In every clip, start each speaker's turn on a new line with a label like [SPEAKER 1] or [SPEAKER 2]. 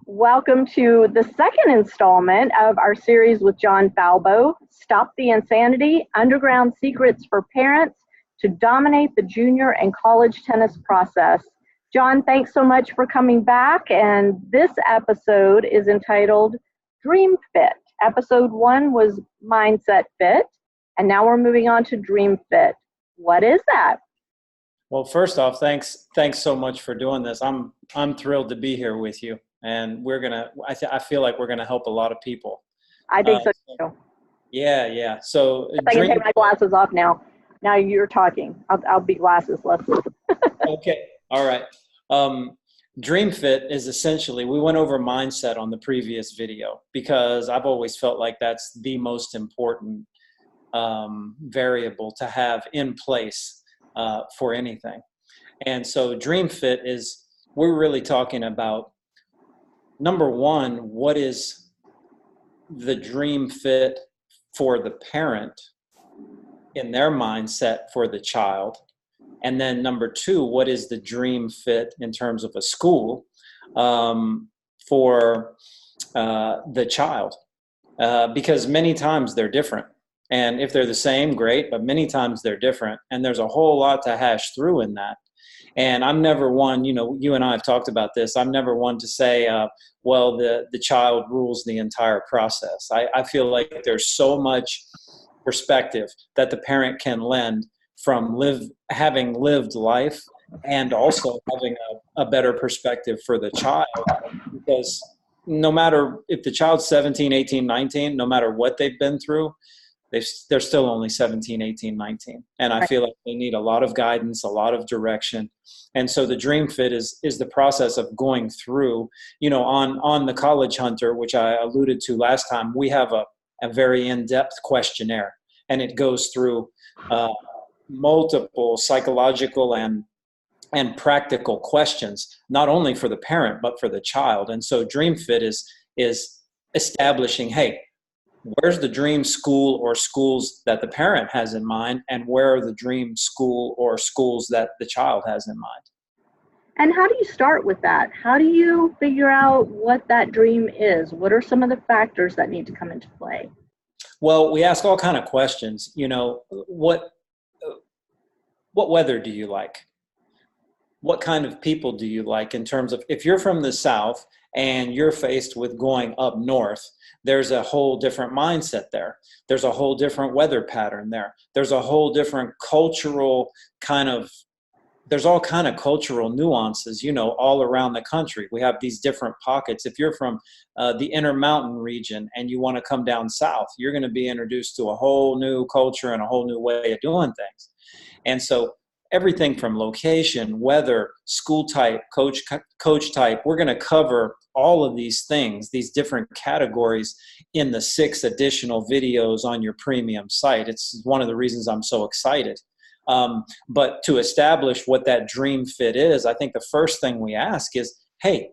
[SPEAKER 1] Welcome to the second installment of our series with John Falbo, Stop the Insanity, Underground Secrets for Parents to Dominate the Junior and College Tennis Process. John, thanks so much for coming back, and this episode is entitled Dream Fit. Episode 1 was Mindset Fit, and now we're moving on to Dream Fit. What is that?
[SPEAKER 2] Well, first off, thanks so much for doing this. I'm thrilled to be here with you, and I feel like we're gonna help a lot of people.
[SPEAKER 1] I think so too.
[SPEAKER 2] Yeah. So
[SPEAKER 1] I can take my glasses off now. Now you're talking. I'll be glassesless.
[SPEAKER 2] Okay. All right. Dream Fit is essentially, we went over mindset on the previous video because I've always felt like that's the most important variable to have in place for anything. And so Dream Fit is, we're really talking about, number one, what is the dream fit for the parent in their mindset for the child? And then number two, what is the dream fit in terms of a school for the child? Because many times they're different. And if they're the same, great, but many times they're different. And there's a whole lot to hash through in that. And I'm never one, you and I have talked about this, I'm never one to say, well, the child rules the entire process. I feel like there's so much perspective that the parent can lend from having lived life and also having a better perspective for the child. Because no matter if the child's 17, 18, 19, no matter what they've been through, they're still only 17, 18, 19. And I feel like they need a lot of guidance, a lot of direction. And so the Dream Fit is the process of going through, on the College Hunter, which I alluded to last time, we have a very in-depth questionnaire, and it goes through multiple psychological and practical questions, not only for the parent, but for the child. And so Dream Fit is establishing, hey, where's the dream school or schools that the parent has in mind, and where are the dream school or schools that the child has in mind?
[SPEAKER 1] And how do you start with that? How do you figure out what that dream is? What are some of the factors that need to come into play?
[SPEAKER 2] Well, we ask all kind of questions. What weather do you like? What kind of people do you like in terms of, if you're from the South and you're faced with going up north, there's a whole different mindset there. There's a whole different weather pattern there. There's a whole different cultural there's all kind of cultural nuances, all around the country. We have these different pockets. If you're from the Intermountain region and you want to come down south, you're going to be introduced to a whole new culture and a whole new way of doing things. And so everything from location, weather, school type, coach type, we're going to cover all of these things, these different categories in the 6 additional videos on your premium site. It's one of the reasons I'm so excited. But to establish what that dream fit is, I think the first thing we ask is, hey,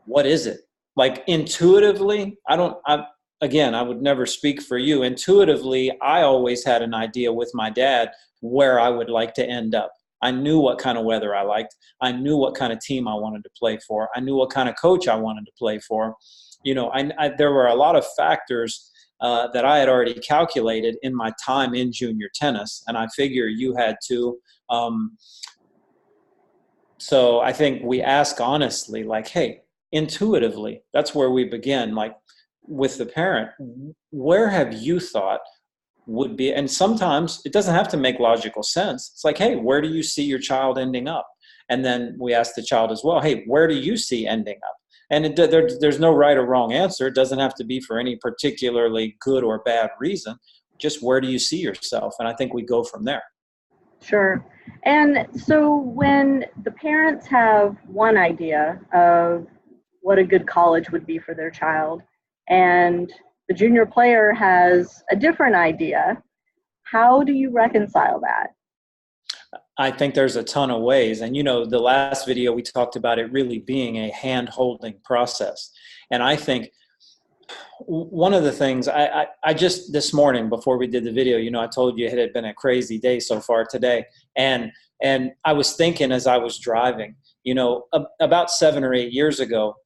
[SPEAKER 2] what is it? Like intuitively, I would never speak for you. Intuitively, I always had an idea with my dad where I would like to end up. I knew what kind of weather I liked. I knew what kind of team I wanted to play for. I knew what kind of coach I wanted to play for. There were a lot of factors that I had already calculated in my time in junior tennis, and I figure you had too. So I think we ask honestly, like, hey, intuitively, that's where we begin, like with the parent, where have you thought would be, and sometimes it doesn't have to make logical sense. It's like, hey, where do you see your child ending up? And then we ask the child as well, hey, where do you see ending up? And there's no right or wrong answer. It doesn't have to be for any particularly good or bad reason. Just where do you see yourself? And I think we go from there.
[SPEAKER 1] Sure. And so when the parents have one idea of what a good college would be for their child, and the junior player has a different idea, how do you reconcile that?
[SPEAKER 2] I think there's a ton of ways. And, the last video we talked about it really being a hand-holding process. And I think one of the things I just this morning before we did the video, I told you it had been a crazy day so far today. And I was thinking as I was driving, about 7 or 8 years ago,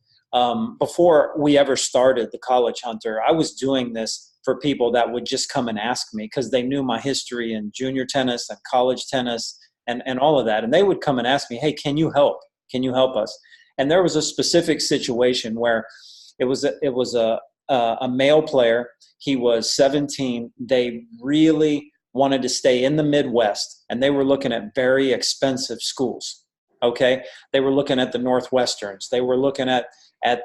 [SPEAKER 2] before we ever started the College Hunter, I was doing this for people that would just come and ask me because they knew my history in junior tennis and college tennis and all of that. And they would come and ask me, hey, can you help? Can you help us? And there was a specific situation where it was a male player. He was 17. They really wanted to stay in the Midwest, and they were looking at very expensive schools. Okay, they were looking at the Northwesterns. They were looking at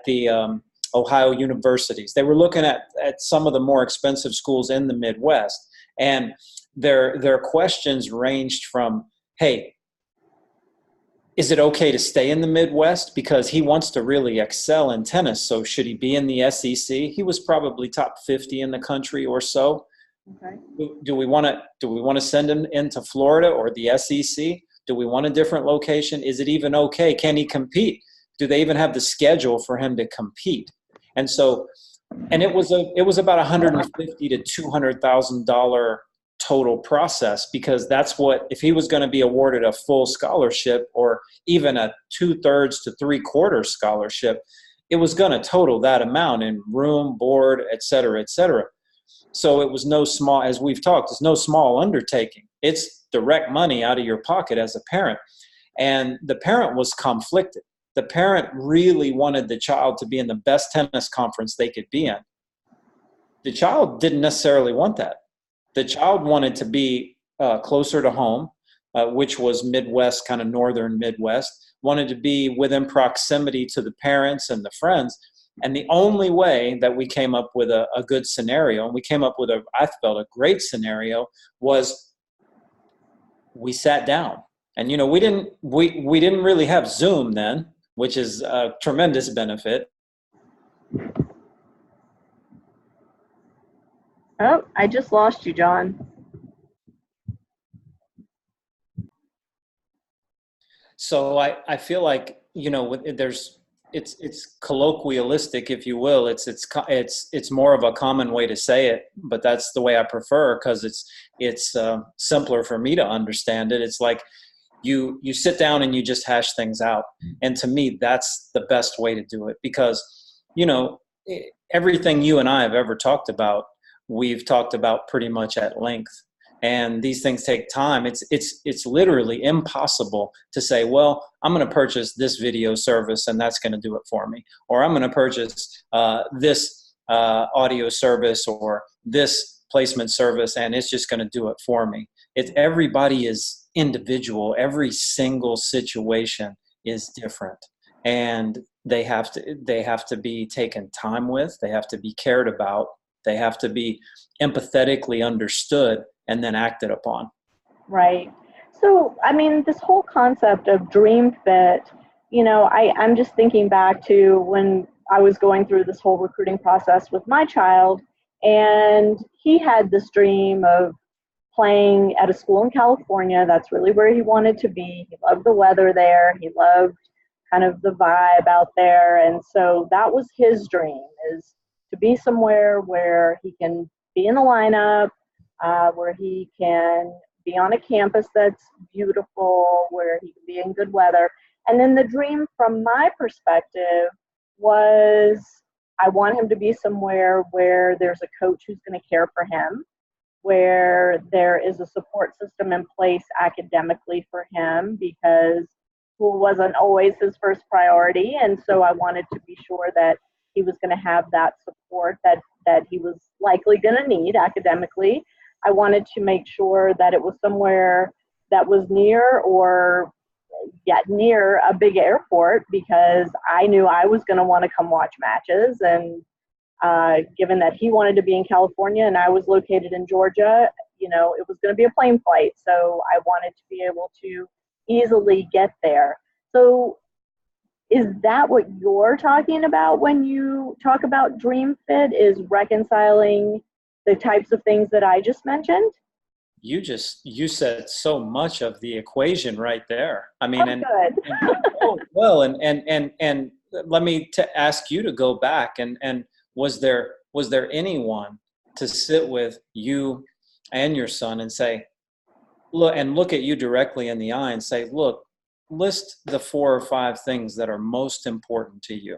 [SPEAKER 2] the Ohio universities. They were looking at some of the more expensive schools in the Midwest, and their questions ranged from, hey, is it okay to stay in the Midwest because he wants to really excel in tennis? So should he be in the SEC? He was probably top 50 in the country or so.
[SPEAKER 1] Okay.
[SPEAKER 2] Do we want to send him into Florida or the SEC? Do we want a different location? Is it even okay? Can he compete? Do they even have the schedule for him to compete? And so, and it was about $150,000 to $200,000 total process, because that's what, if he was going to be awarded a full scholarship or even a 2/3 to 3/4 scholarship, it was going to total that amount in room, board, et cetera, et cetera. So it was no small, as we've talked, it's no small undertaking. It's direct money out of your pocket as a parent. And the parent was conflicted. The parent really wanted the child to be in the best tennis conference they could be in. The child didn't necessarily want that. The child wanted to be closer to home, which was Midwest, kind of northern Midwest, wanted to be within proximity to the parents and the friends. And the only way that we came up with a good scenario, and we came up with I felt a great scenario, was we sat down. And, you know, we didn't really have Zoom then, which is a tremendous benefit.
[SPEAKER 1] Oh, I just lost you, John.
[SPEAKER 2] So I feel like, you know, it's colloquialistic, if you will. It's more of a common way to say it, but that's the way I prefer, because it's simpler for me to understand it. It's like you sit down and you just hash things out. And to me, that's the best way to do it, because, you know, everything you and I have ever talked about, we've talked about pretty much at length. And these things take time. It's literally impossible to say, well, I'm going to purchase this video service and that's going to do it for me. Or I'm going to purchase this audio service or this placement service and it's just going to do it for me. Everybody is individual. Every single situation is different. And they have to be taken time with. They have to be cared about. They have to be empathetically understood and then acted upon.
[SPEAKER 1] Right. So, I mean, this whole concept of dream fit, you know, I'm just thinking back to when I was going through this whole recruiting process with my child, and he had this dream of playing at a school in California. That's really where he wanted to be. He loved the weather there. He loved kind of the vibe out there. And so that was his dream, is to be somewhere where he can be in the lineup, where he can be on a campus that's beautiful, where he can be in good weather. And then the dream from my perspective was, I want him to be somewhere where there's a coach who's going to care for him, where there is a support system in place academically for him, because school wasn't always his first priority. And so I wanted to be sure that he was going to have that support that he was likely going to need academically. I wanted to make sure that it was somewhere that was near or yet near a big airport, because I knew I was going to want to come watch matches. And given that he wanted to be in California and I was located in Georgia, you know, it was going to be a plane flight. So I wanted to be able to easily get there. So is that what you're talking about when you talk about dream fit, is reconciling the types of things that I just mentioned?
[SPEAKER 2] You said so much of the equation right there. I mean, and let me ask you to go back and was there anyone to sit with you and your son and say, look at you directly in the eye and say, look, list the 4 or 5 things that are most important to you.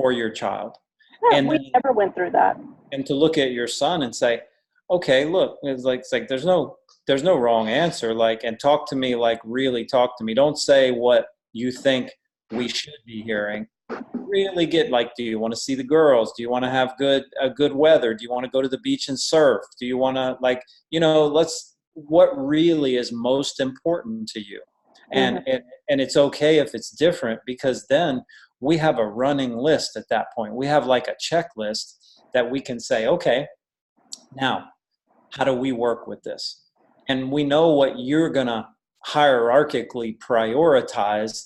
[SPEAKER 2] for your child.
[SPEAKER 1] Yeah,
[SPEAKER 2] And
[SPEAKER 1] we
[SPEAKER 2] then,
[SPEAKER 1] never went through that.
[SPEAKER 2] and to look at your son and say, okay, look, it's like there's no wrong answer. Like, and talk to me, like really talk to me. Don't say what you think we should be hearing. Really get, like, do you want to see the girls? Do you want to have good weather? Do you want to go to the beach and surf? Do you want to, like, what really is most important to you? And,
[SPEAKER 1] Mhm.
[SPEAKER 2] and it's okay if it's different, because then we have a running list at that point. We have like a checklist that we can say, okay, now how do we work with this? And we know what you're going to hierarchically prioritize.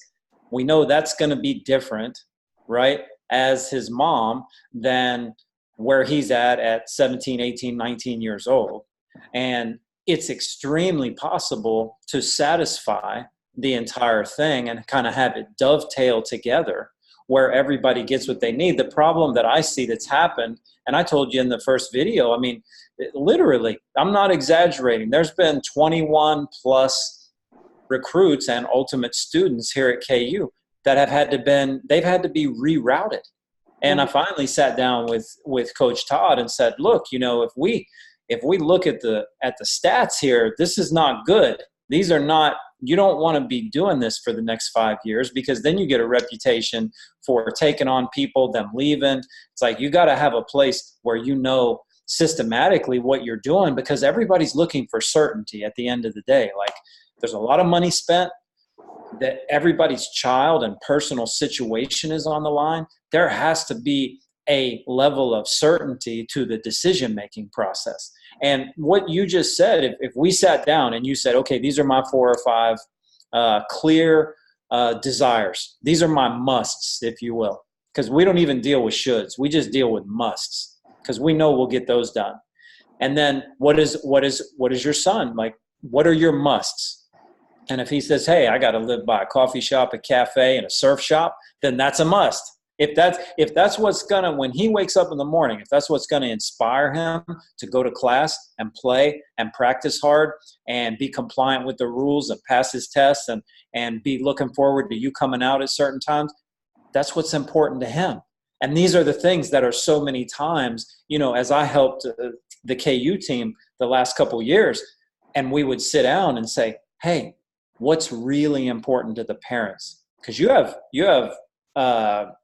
[SPEAKER 2] We know that's going to be different, right, as his mom than where he's at 17, 18, 19 years old. And it's extremely possible to satisfy the entire thing and kind of have it dovetail together where everybody gets what they need. The problem that I see that's happened, and I told you in the first video, I mean, literally, I'm not exaggerating. There's been 21 plus recruits and ultimate students here at KU that they've had to be rerouted. And I finally sat down with Coach Todd and said, look, if we look at the stats here, this is not good. These are not, you don't want to be doing this for the next 5 years, because then you get a reputation for taking on people, them leaving. It's like, you got to have a place where systematically what you're doing, because everybody's looking for certainty at the end of the day. Like, there's a lot of money spent, that everybody's child and personal situation is on the line. There has to be a level of certainty to the decision-making process. And what you just said, if we sat down and you said, okay, these are my 4 or 5 clear desires. These are my musts, if you will, because we don't even deal with shoulds. We just deal with musts, because we know we'll get those done. And then what is your son? Like, what are your musts? And if he says, hey, I got to live by a coffee shop, a cafe, and a surf shop, then that's a must. If that's what's gonna, when he wakes up in the morning, if that's what's gonna inspire him to go to class and play and practice hard and be compliant with the rules and pass his tests and be looking forward to you coming out at certain times, that's what's important to him. And these are the things that are so many times, as I helped the KU team the last couple of years, and we would sit down and say, hey, what's really important to the parents? Because you have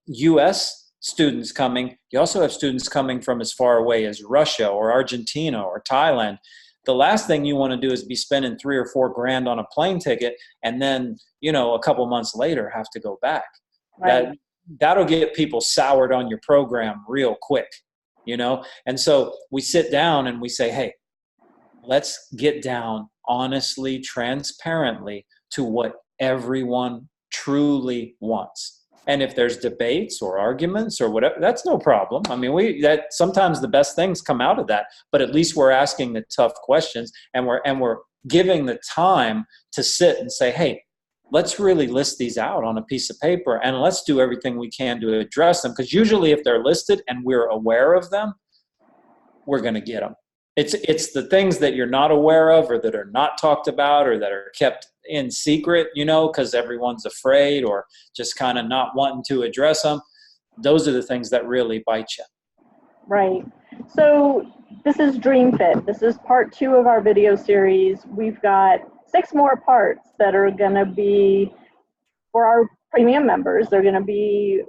[SPEAKER 2] U.S. students coming. You also have students coming from as far away as Russia or Argentina or Thailand. The last thing you want to do is be spending $3 or $4 grand on a plane ticket, and then, a couple months later have to go back.
[SPEAKER 1] Right.
[SPEAKER 2] That'll get people soured on your program real quick, And so we sit down and we say, hey, let's get down honestly, transparently to what everyone truly wants. And if there's debates or arguments or whatever, that's no problem. I mean, that sometimes the best things come out of that, but at least we're asking the tough questions, and we're giving the time to sit and say, hey, let's really list these out on a piece of paper, and let's do everything we can to address them. Because usually if they're listed and we're aware of them, we're going to get them. It's the things that you're not aware of, or that are not talked about, or that are kept in secret, because everyone's afraid or just kind of not wanting to address them. Those are the things that really bite you.
[SPEAKER 1] Right. So this is Dream Fit. This is part 2 of our video series. We've got 6 more parts that are going to be for our premium members. They're going to be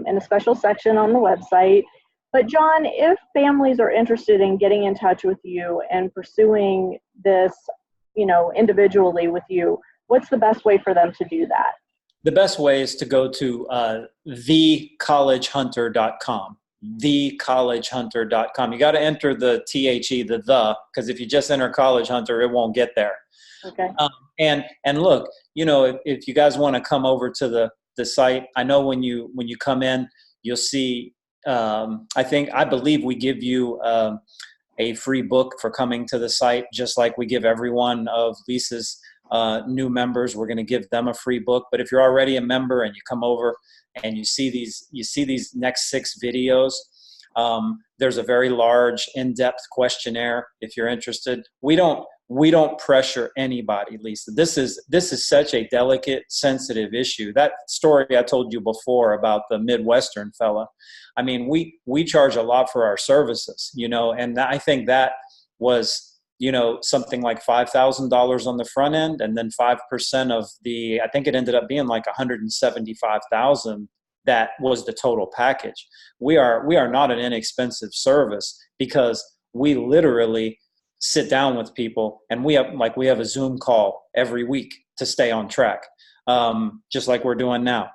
[SPEAKER 1] in a special section on the website. But John, if families are interested in getting in touch with you and pursuing this, individually with you, what's the best way for them to do that?
[SPEAKER 2] The best way is to go to thecollegehunter.com. thecollegehunter.com. You got to enter the THE, because if you just enter College Hunter, it won't get there.
[SPEAKER 1] Okay.
[SPEAKER 2] And look, if you guys want to come over to the site, I know when you come in, you'll see. I believe we give you a free book for coming to the site, just like we give every one of Lisa's new members. We're going to give them a free book. But if you're already a member and you come over and you see these next 6 videos, there's a very large, in-depth questionnaire if you're interested. We don't we don't pressure anybody, Lisa. This is such a delicate, sensitive issue. That story I told you before about the Midwestern fella, I mean, we charge a lot for our services, and I think that was, something like $5,000 on the front end, and then 5% of I think it ended up being like 175,000. That was the total package. We are not an inexpensive service, because we literally sit down with people, and we have a Zoom call every week to stay on track, just like we're doing now.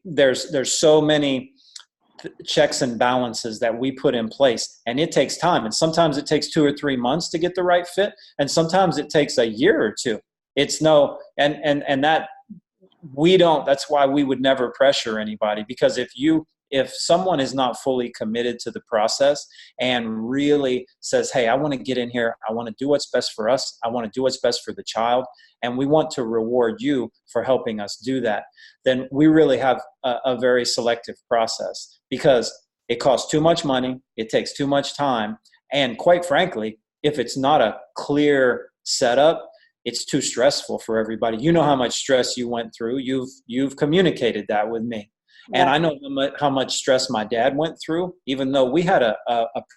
[SPEAKER 2] There's so many checks and balances that we put in place, and it takes time, and sometimes it takes 2 or 3 months to get the right fit, and sometimes it takes a year or two. It's no and that we don't. That's why we would never pressure anybody, because if someone is not fully committed to the process and really says, hey, I want to get in here, I want to do what's best for us, I want to do what's best for the child, and we want to reward you for helping us do that, then we really have a very selective process, because it costs too much money, it takes too much time, and quite frankly, if it's not a clear setup, it's too stressful for everybody. You know how much stress you went through. You've communicated that with me. And I know how much stress my dad went through, even though we had a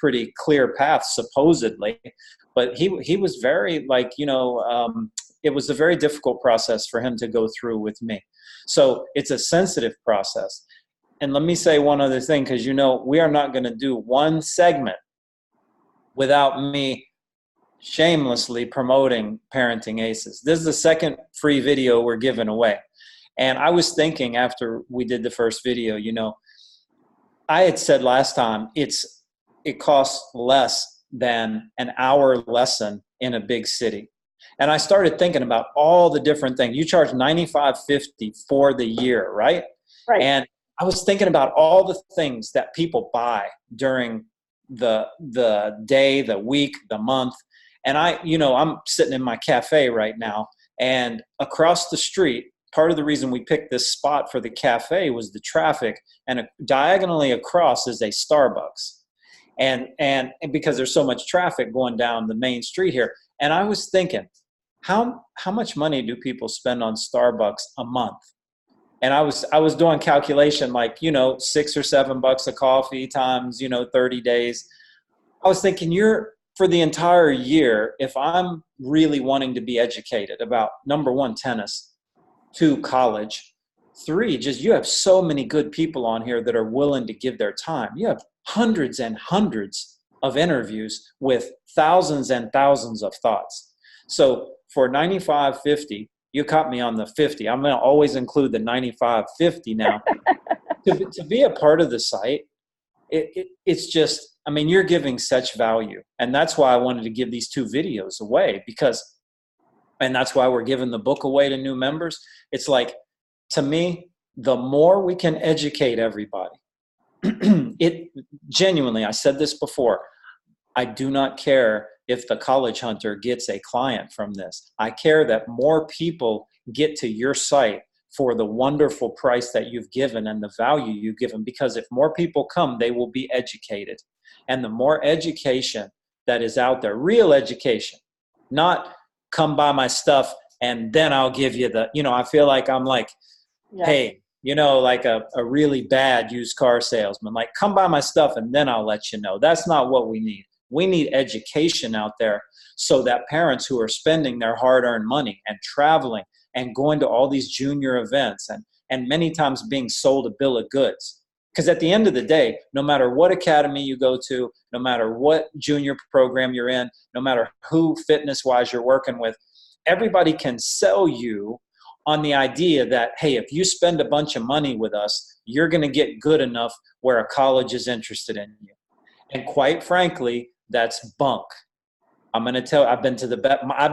[SPEAKER 2] pretty clear path, supposedly. But he was very, it was a very difficult process for him to go through with me. So it's a sensitive process. And let me say one other thing, because, we are not going to do one segment without me shamelessly promoting Parenting Aces. This is the second free video we're giving away. And I was thinking, after we did the first video, I had said last time, it costs less than an hour lesson in a big city. And I started thinking about all the different things. You charge $95.50 for the year, right?
[SPEAKER 1] Right.
[SPEAKER 2] And I was thinking about all the things that people buy during the day, the week, the month. And I'm sitting in my cafe right now, and across the street, part of the reason we picked this spot for the cafe was the traffic, and diagonally across is a Starbucks. And because there's so much traffic going down the main street here. And I was thinking, how much money do people spend on Starbucks a month? And I was doing calculation, like, $6 or $7 a coffee times, 30 days. I was thinking, for the entire year, if I'm really wanting to be educated about, number one, tennis, 2, college, 3, just you have so many good people on here that are willing to give their time. You have hundreds and hundreds of interviews with thousands and thousands of thoughts. So for $95.50, you caught me on the 50. I'm going to always include the $95.50 now. to be a part of the site, it's just, you're giving such value. And that's why I wanted to give these 2 videos away, and that's why we're giving the book away to new members. It's like, to me, the more we can educate everybody, it genuinely, I said this before, I do not care if the college hunter gets a client from this. I care that more people get to your site for the wonderful price that you've given and the value you've given, because if more people come, they will be educated. And the more education that is out there, real education, not come buy my stuff and then I'll give you I feel like I'm like, hey, like a really bad used car salesman, like, come buy my stuff and then I'll let you know. That's not what we need. We need education out there, so that parents who are spending their hard-earned money and traveling and going to all these junior events and many times being sold a bill of goods. Because at the end of the day, no matter what academy you go to, no matter what junior program you're in, no matter who fitness-wise you're working with, everybody can sell you on the idea that, hey, if you spend a bunch of money with us, you're going to get good enough where a college is interested in you. And quite frankly, that's bunk. I'm going to tell, I've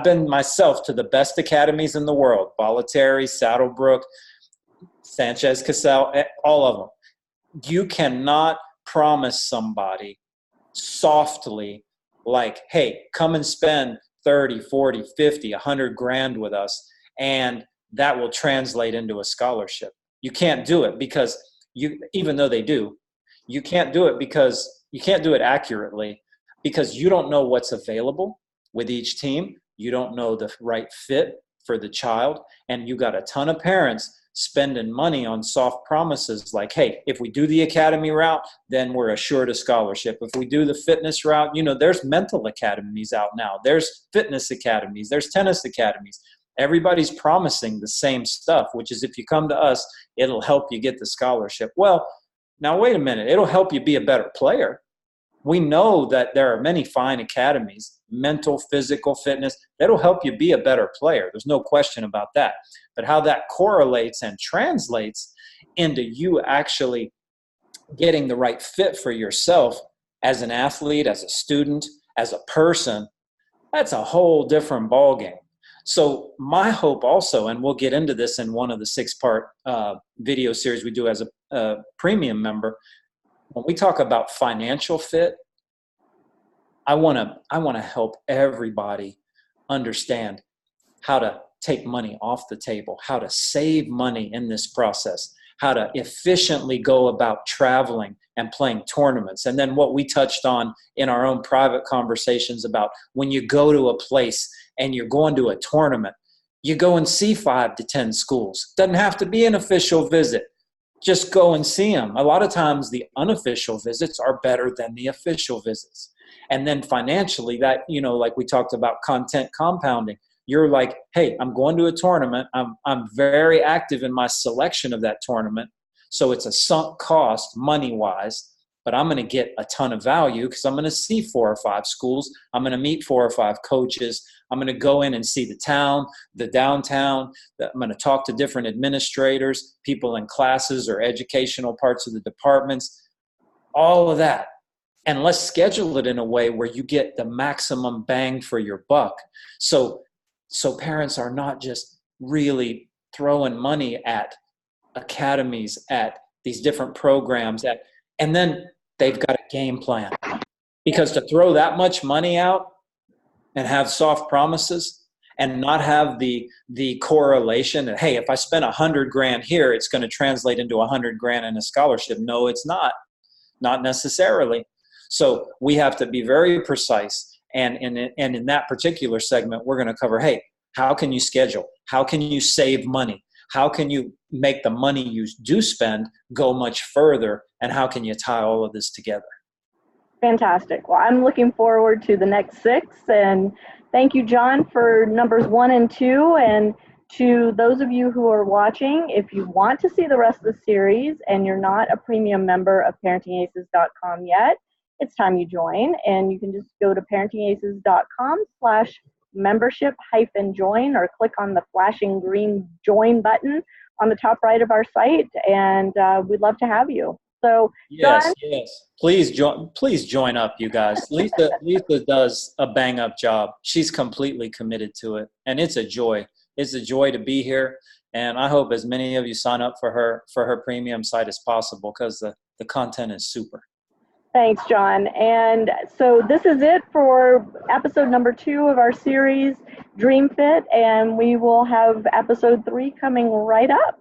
[SPEAKER 2] been myself to the best academies in the world, Bollettieri, Saddlebrook, Sanchez Cassell, all of them. You cannot promise somebody softly, like, hey, come and spend 30, 40, 50, 100 grand with us, and that will translate into a scholarship. You can't do it, because even though they do, you can't do it because you can't do it accurately, because you don't know what's available with each team. You don't know the right fit for the child. And you got a ton of parents spending money on soft promises like, hey, if we do the academy route, then we're assured a scholarship. If we do the fitness route, there's mental academies out now. There's fitness academies. There's tennis academies. Everybody's promising the same stuff, which is if you come to us, it'll help you get the scholarship. Well, now wait a minute. It'll help you be a better player. We know that there are many fine academies, mental, physical, fitness, that'll help you be a better player. There's no question about that. But how that correlates and translates into you actually getting the right fit for yourself as an athlete, as a student, as a person, that's a whole different ballgame. So my hope also, and we'll get into this in one of the 6-part video series we do as a premium member, when we talk about financial fit, I want to help everybody understand how to take money off the table, how to save money in this process, how to efficiently go about traveling and playing tournaments. And then what we touched on in our own private conversations about when you go to a place and you're going to a tournament, you go and see 5 to 10 schools. Doesn't have to be an official visit. Just go and see them. A lot of times the unofficial visits are better than the official visits. And then financially that, like we talked about content compounding, you're like, hey, I'm going to a tournament. I'm very active in my selection of that tournament. So it's a sunk cost money-wise, but I'm going to get a ton of value because I'm going to see 4 or 5 schools. I'm going to meet 4 or 5 coaches. I'm going to go in and see the town, the downtown. I'm going to talk to different administrators, people in classes or educational parts of the departments, all of that. And let's schedule it in a way where you get the maximum bang for your buck. So parents are not just really throwing money at academies, at these different programs, and then they've got a game plan. Because to throw that much money out and have soft promises and not have the correlation that, hey, if I spend $100,000 here, it's going to translate into $100,000 in a scholarship. No, it's not necessarily. So we have to be very precise. And in that particular segment, we're going to cover, hey, how can you schedule? How can you save money? How can you make the money you do spend go much further? And how can you tie all of this together?
[SPEAKER 1] Fantastic. Well, I'm looking forward to the next 6. And thank you, John, for numbers 1 and 2. And to those of you who are watching, if you want to see the rest of the series and you're not a premium member of parentingaces.com yet, it's time you join. And you can just go to parentingaces.com/membership-join or click on the flashing green join button on the top right of our site. And we'd love to have you. So,
[SPEAKER 2] yes,
[SPEAKER 1] John?
[SPEAKER 2] yes. Please join up, you guys. Lisa does a bang up job. She's completely committed to it. And it's a joy. It's a joy to be here. And I hope as many of you sign up for her premium site as possible because the content is super.
[SPEAKER 1] Thanks, John. And so this is it for episode number 2 of our series, Dream Fit. And we will have episode 3 coming right up.